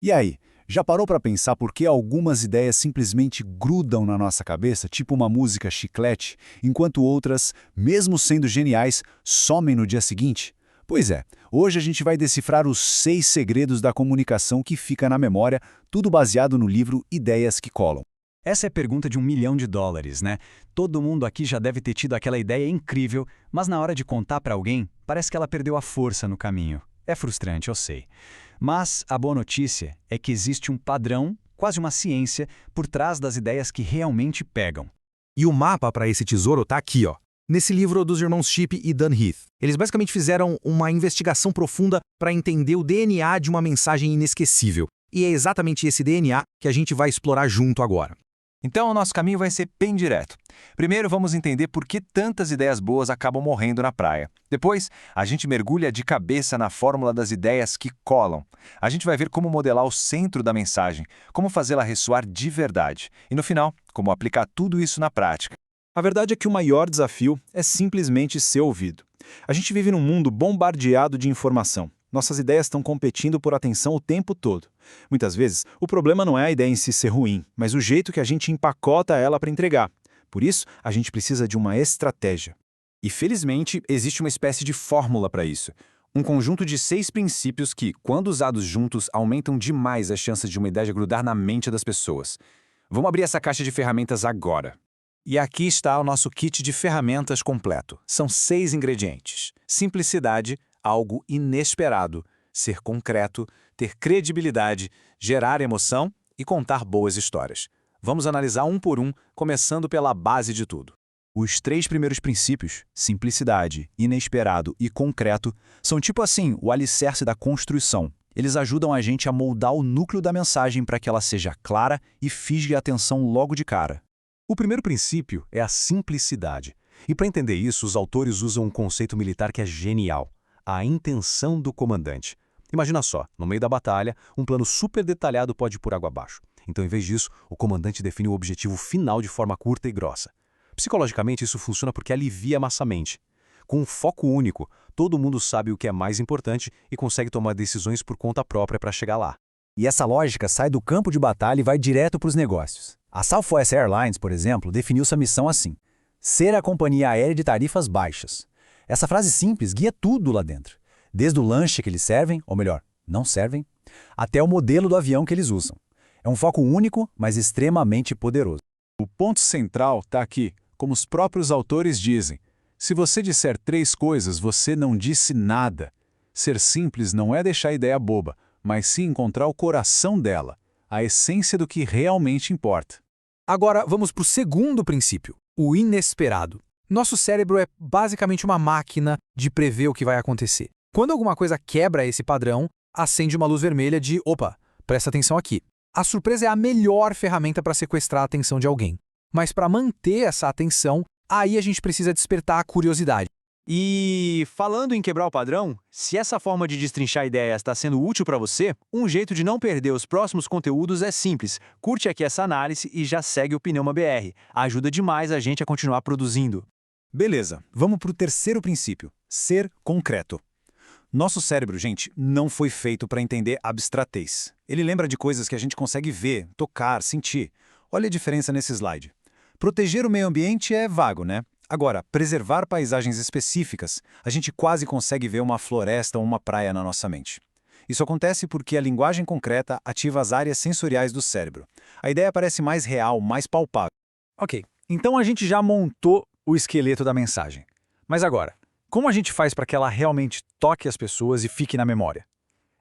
E aí, já parou para pensar por que algumas ideias simplesmente grudam na nossa cabeça, tipo uma música chiclete, enquanto outras, mesmo sendo geniais, somem no dia seguinte? Pois é, hoje a gente vai decifrar os 6 segredos da comunicação que fica na memória, tudo baseado no livro Ideias que Colam. Essa é a pergunta de US$ 1 milhão, né? Todo mundo aqui já deve ter tido aquela ideia incrível, mas na hora de contar para alguém, parece que ela perdeu a força no caminho. É frustrante, eu sei. Mas a boa notícia é que existe um padrão, quase uma ciência, por trás das ideias que realmente pegam. E o mapa para esse tesouro tá aqui, ó. Nesse livro dos irmãos Shipp e Dan Heath. Eles basicamente fizeram uma investigação profunda para entender o DNA de uma mensagem inesquecível. E é exatamente esse DNA que a gente vai explorar junto agora. Então, o nosso caminho vai ser bem direto. Primeiro, vamos entender por que tantas ideias boas acabam morrendo na praia. Depois, a gente mergulha de cabeça na fórmula das ideias que colam. A gente vai ver como modelar o centro da mensagem, como fazê-la ressoar de verdade. E no final, como aplicar tudo isso na prática. A verdade é que o maior desafio é simplesmente ser ouvido. A gente vive num mundo bombardeado de informação. Nossas ideias estão competindo por atenção o tempo todo. Muitas vezes, o problema não é a ideia em si ser ruim, mas o jeito que a gente empacota ela para entregar. Por isso, a gente precisa de uma estratégia. E felizmente, existe uma espécie de fórmula para isso. Um conjunto de 6 princípios que, quando usados juntos, aumentam demais as chances de uma ideia grudar na mente das pessoas. Vamos abrir essa caixa de ferramentas agora. E aqui está o nosso kit de ferramentas completo. São 6 ingredientes. Simplicidade, algo inesperado, ser concreto, ter credibilidade, gerar emoção e contar boas histórias. Vamos analisar um por um, começando pela base de tudo. Os 3 primeiros princípios, simplicidade, inesperado e concreto, são tipo assim, o alicerce da construção. Eles ajudam a gente a moldar o núcleo da mensagem para que ela seja clara e fisgue a atenção logo de cara. O primeiro princípio é a simplicidade. E para entender isso, os autores usam um conceito militar que é genial: a intenção do comandante. Imagina só, no meio da batalha, um plano super detalhado pode ir por água abaixo. Então, em vez disso, o comandante define o objetivo final de forma curta e grossa. Psicologicamente, isso funciona porque alivia a nossa mente. Com um foco único, todo mundo sabe o que é mais importante e consegue tomar decisões por conta própria para chegar lá. E essa lógica sai do campo de batalha e vai direto para os negócios. A Southwest Airlines, por exemplo, definiu sua missão assim: ser a companhia aérea de tarifas baixas. Essa frase simples guia tudo lá dentro. Desde o lanche que eles servem, ou melhor, não servem, até o modelo do avião que eles usam. É um foco único, mas extremamente poderoso. O ponto central está aqui, como os próprios autores dizem. Se você disser 3 coisas, você não disse nada. Ser simples não é deixar a ideia boba, mas sim encontrar o coração dela, a essência do que realmente importa. Agora, vamos para o segundo princípio, o inesperado. Nosso cérebro é basicamente uma máquina de prever o que vai acontecer. Quando alguma coisa quebra esse padrão, acende uma luz vermelha de opa, presta atenção aqui. A surpresa é a melhor ferramenta para sequestrar a atenção de alguém. Mas para manter essa atenção, aí a gente precisa despertar a curiosidade. E falando em quebrar o padrão, se essa forma de destrinchar ideias está sendo útil para você, um jeito de não perder os próximos conteúdos é simples. Curte aqui essa análise e já segue o Pneuma BR. Ajuda demais a gente a continuar produzindo. Beleza, vamos para o terceiro princípio, ser concreto. Nosso cérebro, gente, não foi feito para entender abstratez. Ele lembra de coisas que a gente consegue ver, tocar, sentir. Olha a diferença nesse slide. Proteger o meio ambiente é vago, né? Agora, preservar paisagens específicas, a gente quase consegue ver uma floresta ou uma praia na nossa mente. Isso acontece porque a linguagem concreta ativa as áreas sensoriais do cérebro. A ideia parece mais real, mais palpável. Ok, então a gente já montou o esqueleto da mensagem. Mas agora, como a gente faz para que ela realmente toque as pessoas e fique na memória?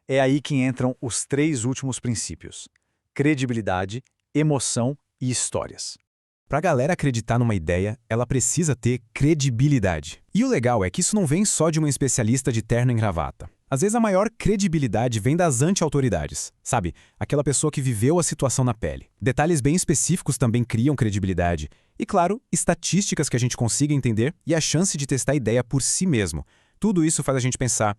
É aí que entram os 3 últimos princípios: credibilidade, emoção e histórias. Para a galera acreditar numa ideia, ela precisa ter credibilidade. E o legal é que isso não vem só de uma especialista de terno e gravata. Às vezes a maior credibilidade vem das anti-autoridades, sabe? Aquela pessoa que viveu a situação na pele. Detalhes bem específicos também criam credibilidade. E claro, estatísticas que a gente consiga entender e a chance de testar a ideia por si mesmo. Tudo isso faz a gente pensar,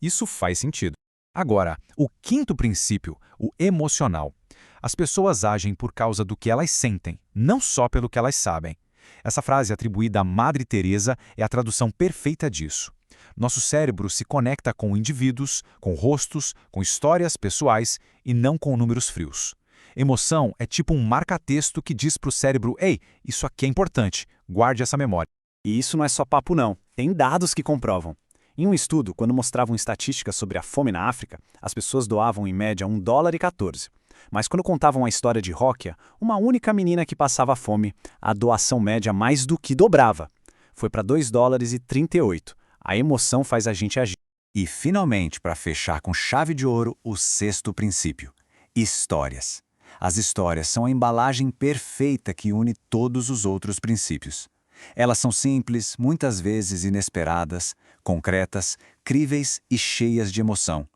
isso faz sentido. Agora, o quinto princípio, o emocional. As pessoas agem por causa do que elas sentem, não só pelo que elas sabem. Essa frase atribuída à Madre Teresa é a tradução perfeita disso. Nosso cérebro se conecta com indivíduos, com rostos, com histórias pessoais e não com números frios. Emoção é tipo um marca-texto que diz para o cérebro: ei, isso aqui é importante, guarde essa memória. E isso não é só papo não, tem dados que comprovam. Em um estudo, quando mostravam estatísticas sobre a fome na África, as pessoas doavam em média $1,14. Mas quando contavam a história de Róquia, uma única menina que passava fome, a doação média mais do que dobrava. Foi para $2,38. A emoção faz a gente agir. E, finalmente, para fechar com chave de ouro, o sexto princípio: histórias. As histórias são a embalagem perfeita que une todos os outros princípios. Elas são simples, muitas vezes inesperadas, concretas, críveis e cheias de emoção.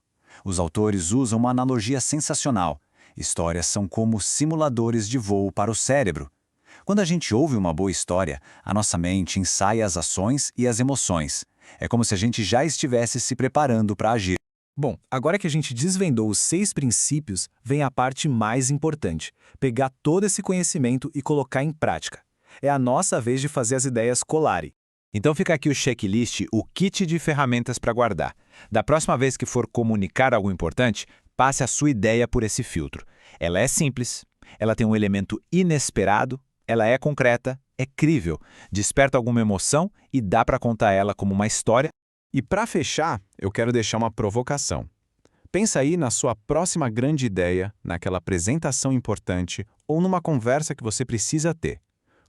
Os autores usam uma analogia sensacional. Histórias são como simuladores de voo para o cérebro. Quando a gente ouve uma boa história, a nossa mente ensaia as ações e as emoções. É como se a gente já estivesse se preparando para agir. Bom, agora que a gente desvendou os 6 princípios, vem a parte mais importante: pegar todo esse conhecimento e colocar em prática. É a nossa vez de fazer as ideias colarem. Então fica aqui o checklist, o kit de ferramentas para guardar. Da próxima vez que for comunicar algo importante, passe a sua ideia por esse filtro. Ela é simples, ela tem um elemento inesperado, ela é concreta, é crível, desperta alguma emoção e dá para contar ela como uma história. E para fechar, eu quero deixar uma provocação. Pensa aí na sua próxima grande ideia, naquela apresentação importante ou numa conversa que você precisa ter.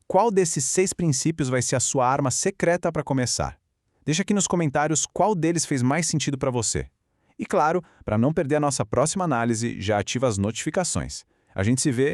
Qual desses 6 princípios vai ser a sua arma secreta para começar? Deixa aqui nos comentários qual deles fez mais sentido para você. E claro, para não perder a nossa próxima análise, já ativa as notificações. A gente se vê